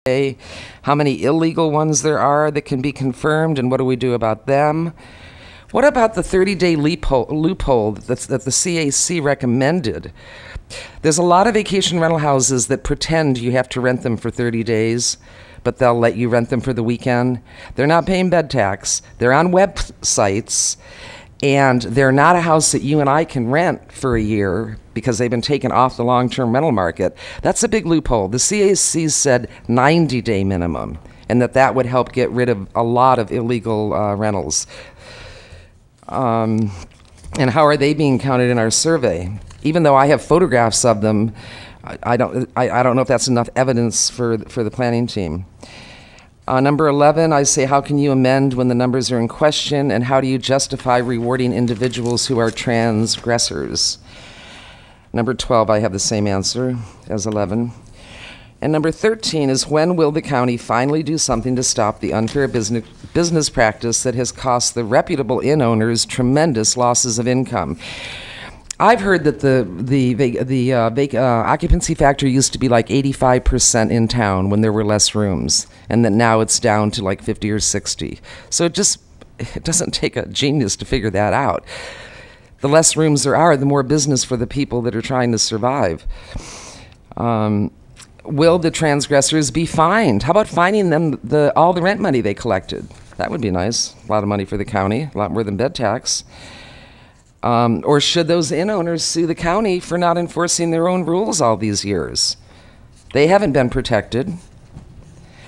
how many illegal ones there are that can be confirmed, and what do we do about them? What about the 30-day loophole that the CAC recommended? There's a lot of vacation rental houses that pretend you have to rent them for 30 days, but they'll let you rent them for the weekend. They're not paying bed tax. They're on websites, and they're not a house that you and I can rent for a year because they've been taken off the long-term rental market. That's a big loophole. The CAC said 90-day minimum, and that would help get rid of a lot of illegal rentals. And how are they being counted in our survey? Even though I have photographs of them, I don't know if that's enough evidence for the planning team. Number 11, I say, how can you amend when the numbers are in question, and how do you justify rewarding individuals who are transgressors? Number 12, I have the same answer as 11. And number 13 is, when will the county finally do something to stop the unfair business practice that has cost the reputable inn owners tremendous losses of income? I've heard that the occupancy factor used to be like 85% in town when there were less rooms, and that now it's down to like 50 or 60. So it doesn't take a genius to figure that out. The less rooms there are, the more business for the people that are trying to survive. Will the transgressors be fined? How about fining them all the rent money they collected? That would be nice. A lot of money for the county, a lot more than bed tax. Or should those inn owners sue the county for not enforcing their own rules all these years? They haven't been protected.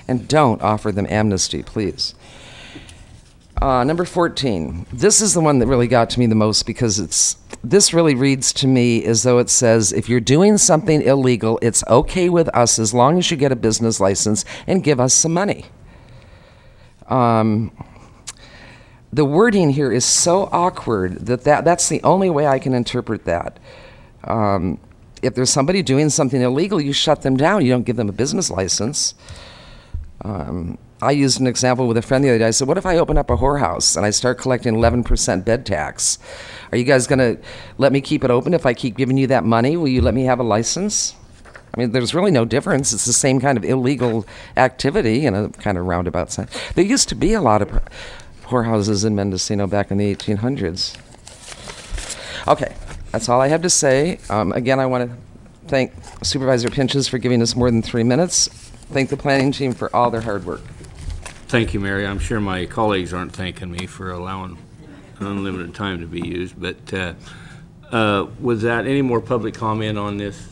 And don't offer them amnesty, please. Number 14. This is the one that really got to me the most, because this really reads to me as though it says, if you're doing something illegal, it's okay with us as long as you get a business license and give us some money. The wording here is so awkward that's the only way I can interpret that. If there's somebody doing something illegal, you shut them down. You don't give them a business license. I used an example with a friend the other day. I said, what if I open up a whorehouse and I start collecting 11% bed tax? Are you guys going to let me keep it open if I keep giving you that money? Will you let me have a license? I mean, there's really no difference. It's the same kind of illegal activity in a kind of roundabout sense. There used to be a lot of whorehouses in Mendocino back in the 1800s. Okay, that's all I have to say. Again, I want to thank Supervisor Pinches for giving us more than 3 minutes. Thank the planning team for all their hard work. Thank you, Mary. I'm sure my colleagues aren't thanking me for allowing unlimited time to be used, but was that any more public comment on this?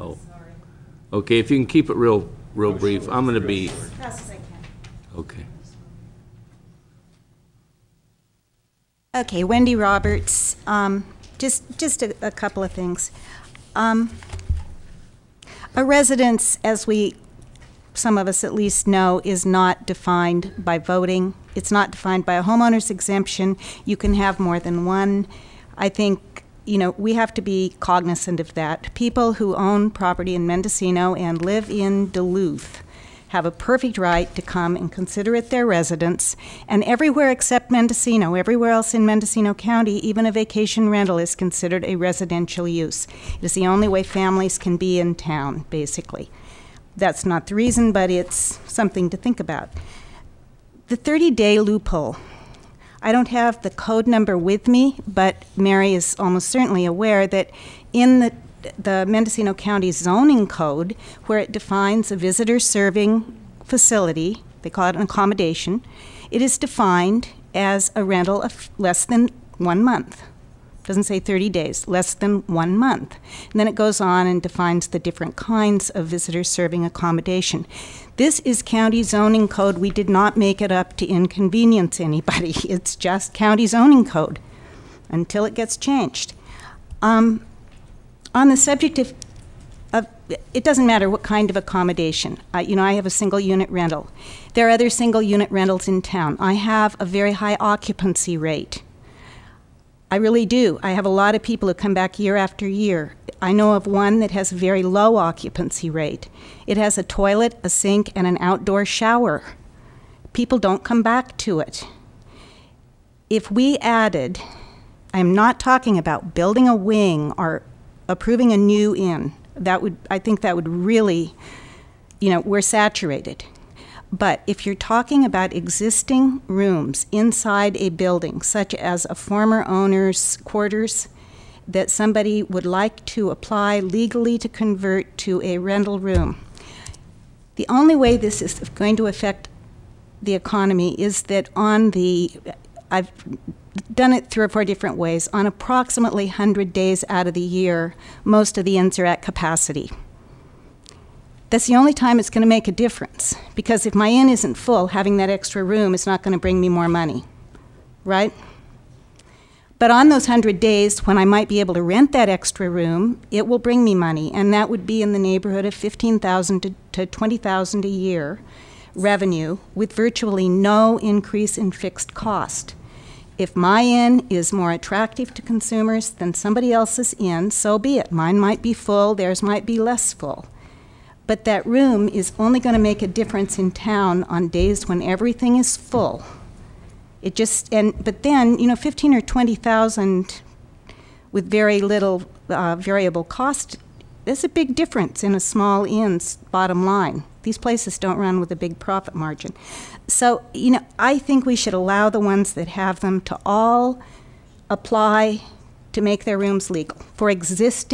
Oh, okay. If you can keep it real brief, I'm going to be. As fast as I can. Okay. Okay, Wendy Roberts. Just a couple of things. A residence, as some of us at least know, is not defined by voting. It's not defined by a homeowner's exemption. You can have more than one. I think, we have to be cognizant of that. People who own property in Mendocino and live in Duluth have a perfect right to come and consider it their residence. And everywhere except Mendocino, everywhere else in Mendocino County, even a vacation rental is considered a residential use. It is the only way families can be in town, basically. That's not the reason, but it's something to think about. The 30-day loophole. I don't have the code number with me, but Mary is almost certainly aware that in the Mendocino County zoning code, where it defines a visitor serving facility, they call it an accommodation, it is defined as a rental of less than 1 month. Doesn't say 30 days, less than 1 month. And then it goes on and defines the different kinds of visitor serving accommodation. This is county zoning code. We did not make it up to inconvenience anybody. It's just county zoning code until it gets changed. On the subject of it doesn't matter what kind of accommodation. I have a single unit rental. There are other single unit rentals in town. I have a very high occupancy rate. I really do. I have a lot of people who come back year after year. I know of one that has a very low occupancy rate. It has a toilet, a sink, and an outdoor shower. People don't come back to it. If we added, I'm not talking about building a wing or approving a new inn. I think that would really, we're saturated. But if you're talking about existing rooms inside a building, such as a former owner's quarters, that somebody would like to apply legally to convert to a rental room, the only way this is going to affect the economy is that I've done it 3 or 4 different ways. On approximately 100 days out of the year, most of the inns are at capacity. That's the only time it's going to make a difference, because if my inn isn't full, having that extra room is not going to bring me more money, right? But on those 100 days, when I might be able to rent that extra room, it will bring me money, and that would be in the neighborhood of $15,000 to $20,000 a year revenue, with virtually no increase in fixed cost. If my inn is more attractive to consumers than somebody else's inn, so be it. Mine might be full, theirs might be less full. But that room is only going to make a difference in town on days when everything is full. But then, 15 or 20,000 with very little variable cost, there's a big difference in a small inn's bottom line. These places don't run with a big profit margin. So, I think we should allow the ones that have them to all apply to make their rooms legal for existing